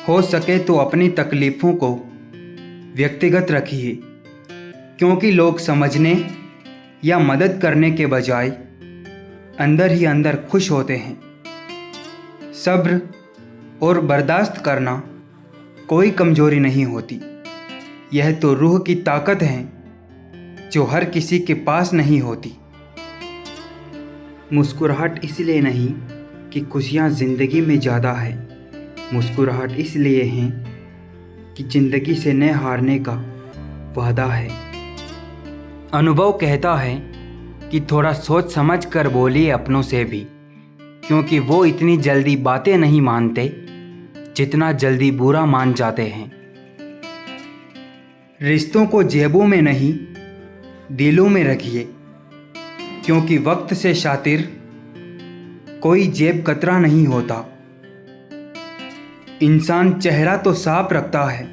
हो सके तो अपनी तकलीफ़ों को व्यक्तिगत रखिए, क्योंकि लोग समझने या मदद करने के बजाय अंदर ही अंदर खुश होते हैं। सब्र और बर्दाश्त करना कोई कमज़ोरी नहीं होती, यह तो रूह की ताकत है जो हर किसी के पास नहीं होती। मुस्कुराहट इसलिए नहीं कि खुशियाँ ज़िंदगी में ज़्यादा है, मुस्कुराहट इसलिए हैं कि ज़िंदगी से न हारने का वादा है। अनुभव कहता है कि थोड़ा सोच समझ कर बोलिए अपनों से भी, क्योंकि वो इतनी जल्दी बातें नहीं मानते जितना जल्दी बुरा मान जाते हैं। रिश्तों को जेबों में नहीं दिलों में रखिए, क्योंकि वक्त से शातिर कोई जेब कतरा नहीं होता। इंसान चेहरा तो साफ रखता है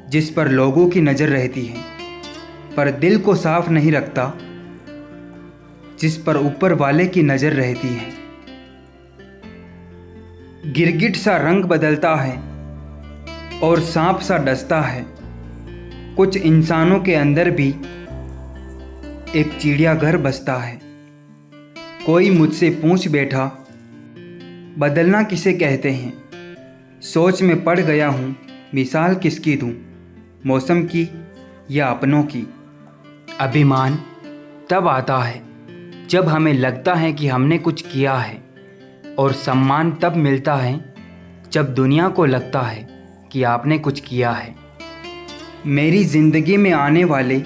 जिस पर लोगों की नज़र रहती है, पर दिल को साफ नहीं रखता जिस पर ऊपर वाले की नज़र रहती है। गिरगिट सा रंग बदलता है और सांप सा डसता है, कुछ इंसानों के अंदर भी एक चिड़ियाघर बसता है। कोई मुझसे पूछ बैठा, बदलना किसे कहते हैं? सोच में पड़ गया हूँ, मिसाल किसकी दूँ, मौसम की या अपनों की। अभिमान तब आता है जब हमें लगता है कि हमने कुछ किया है, और सम्मान तब मिलता है जब दुनिया को लगता है कि आपने कुछ किया है। मेरी ज़िंदगी में आने वाले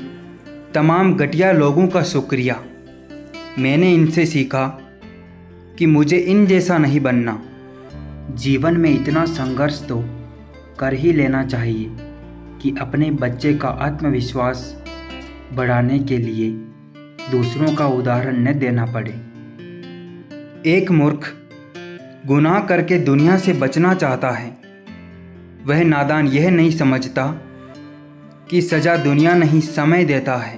तमाम घटिया लोगों का शुक्रिया। मैंने इनसे सीखा कि मुझे इन जैसा नहीं बनना। जीवन में इतना संघर्ष तो कर ही लेना चाहिए कि अपने बच्चे का आत्मविश्वास बढ़ाने के लिए दूसरों का उदाहरण न देना पड़े। एक मूर्ख गुनाह करके दुनिया से बचना चाहता है। वह नादान यह नहीं समझता कि सज़ा दुनिया नहीं समय देता है।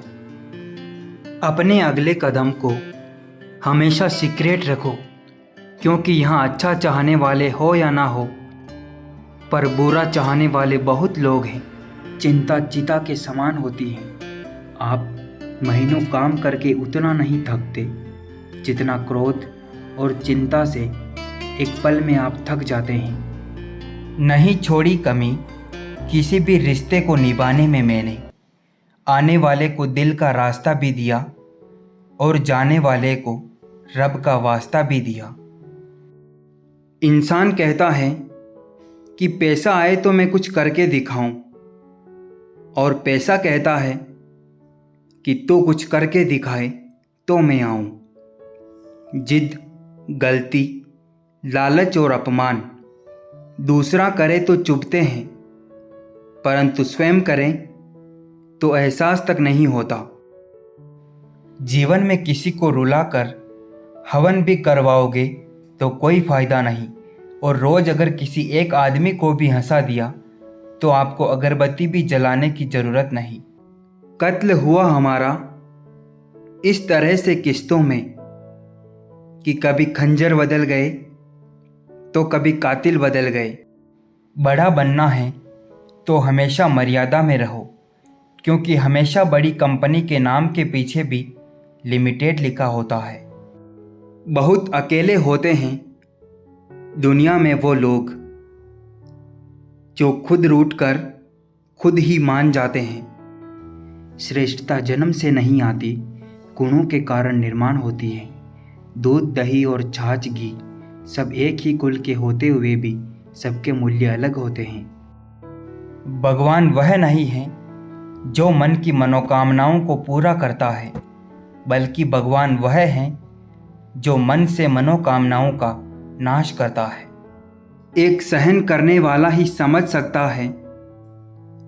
अपने अगले कदम को हमेशा सीक्रेट रखो, क्योंकि यहाँ अच्छा चाहने वाले हो या ना हो, पर बुरा चाहने वाले बहुत लोग हैं। चिंता चिता के समान होती है। आप महीनों काम करके उतना नहीं थकते जितना क्रोध और चिंता से एक पल में आप थक जाते हैं। नहीं छोड़ी कमी किसी भी रिश्ते को निभाने में मैंने। आने वाले को दिल का रास्ता भी दिया और जाने वाले को रब का वास्ता भी दिया। इंसान कहता है कि पैसा आए तो मैं कुछ करके दिखाऊं, और पैसा कहता है कि तो कुछ करके दिखाए तो मैं आऊं। जिद, गलती, लालच और अपमान दूसरा करे तो चुभते हैं, परंतु स्वयं करें तो एहसास तक नहीं होता। जीवन में किसी को रुलाकर हवन भी करवाओगे तो कोई फ़ायदा नहीं, और रोज़ अगर किसी एक आदमी को भी हंसा दिया तो आपको अगरबत्ती भी जलाने की ज़रूरत नहीं। कत्ल हुआ हमारा इस तरह से किस्तों में कि कभी खंजर बदल गए तो कभी कातिल बदल गए। बड़ा बनना है तो हमेशा मर्यादा में रहो, क्योंकि हमेशा बड़ी कंपनी के नाम के पीछे भी लिमिटेड लिखा होता है। बहुत अकेले होते हैं दुनिया में वो लोग जो खुद रूठ कर खुद ही मान जाते हैं। श्रेष्ठता जन्म से नहीं आती, गुणों के कारण निर्माण होती है। दूध, दही और छाछ, घी सब एक ही कुल के होते हुए भी सबके मूल्य अलग होते हैं। भगवान वह नहीं है जो मन की मनोकामनाओं को पूरा करता है, बल्कि भगवान वह है जो मन से मनोकामनाओं का नाश करता है। एक सहन करने वाला ही समझ सकता है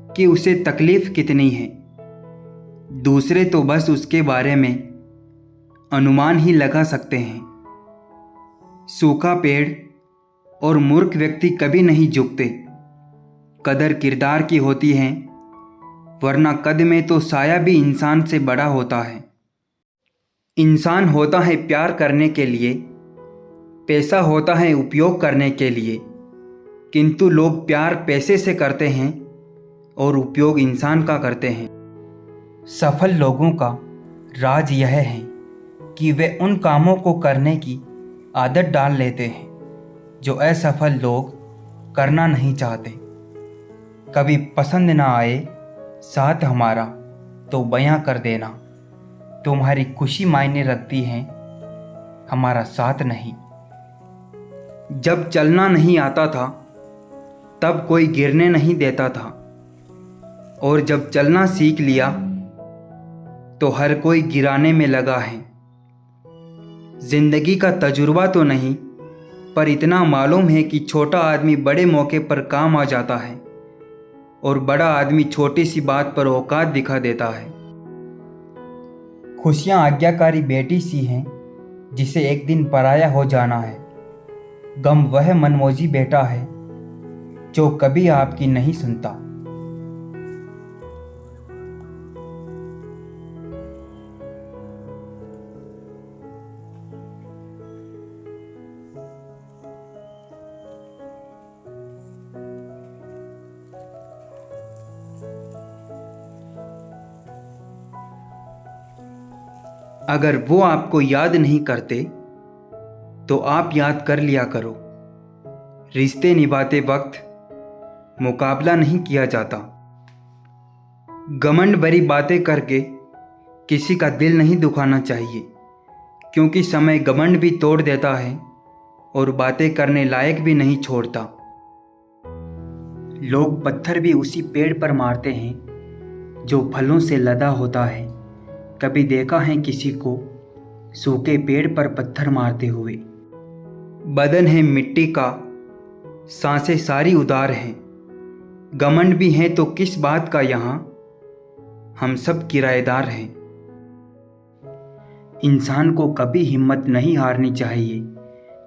कि उसे तकलीफ कितनी है। दूसरे तो बस उसके बारे में अनुमान ही लगा सकते हैं। सूखा पेड़ और मूर्ख व्यक्ति कभी नहीं झुकते। कदर किरदार की होती है, वरना कद में तो साया भी इंसान से बड़ा होता है। इंसान होता है प्यार करने के लिए, पैसा होता है उपयोग करने के लिए, किंतु लोग प्यार पैसे से करते हैं और उपयोग इंसान का करते हैं। सफल लोगों का राज यह है कि वे उन कामों को करने की आदत डाल लेते हैं जो असफल लोग करना नहीं चाहते। कभी पसंद ना आए साथ हमारा तो बयां कर देना, तुम्हारी खुशी मायने रखती है, हमारा साथ नहीं। जब चलना नहीं आता था तब कोई गिरने नहीं देता था, और जब चलना सीख लिया तो हर कोई गिराने में लगा है। जिंदगी का तजुर्बा तो नहीं, पर इतना मालूम है कि छोटा आदमी बड़े मौके पर काम आ जाता है और बड़ा आदमी छोटी सी बात पर औकात दिखा देता है। खुशियां आज्ञाकारी बेटी सी हैं जिसे एक दिन पराया हो जाना है। गम वह मनमौजी बेटा है जो कभी आपकी नहीं सुनता। अगर वो आपको याद नहीं करते तो आप याद कर लिया करो। रिश्ते निभाते वक्त मुकाबला नहीं किया जाता। घमंड भरी बातें करके किसी का दिल नहीं दुखाना चाहिए, क्योंकि समय घमंड भी तोड़ देता है और बातें करने लायक भी नहीं छोड़ता। लोग पत्थर भी उसी पेड़ पर मारते हैं जो फलों से लदा होता है। कभी देखा है किसी को सूखे पेड़ पर पत्थर मारते हुए? बदन है मिट्टी का, सांसें सारी उदार हैं। घमंड भी हैं तो किस बात का यहाँ, हम सब किराएदार हैं। इंसान को कभी हिम्मत नहीं हारनी चाहिए,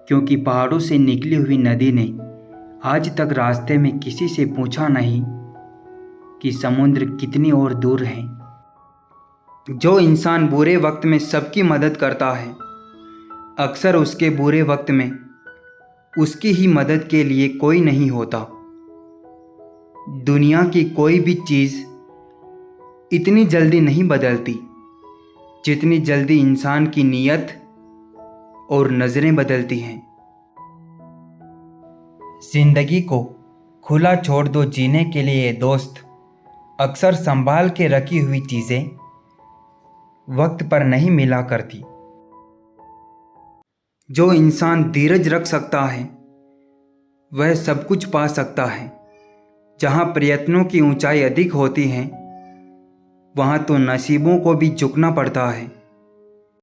क्योंकि पहाड़ों से निकली हुई नदी ने आज तक रास्ते में किसी से पूछा नहीं कि समुद्र कितनी और दूर है। जो इंसान बुरे वक्त में सबकी मदद करता है, अक्सर उसके बुरे वक्त में उसकी ही मदद के लिए कोई नहीं होता। दुनिया की कोई भी चीज़ इतनी जल्दी नहीं बदलती जितनी जल्दी इंसान की नीयत और नज़रें बदलती हैं। जिंदगी को खुला छोड़ दो जीने के लिए दोस्त। अक्सर संभाल के रखी हुई चीज़ें वक्त पर नहीं मिला करती। जो इंसान धीरज रख सकता है वह सब कुछ पा सकता है। जहाँ प्रयत्नों की ऊंचाई अधिक होती है वहाँ तो नसीबों को भी झुकना पड़ता है।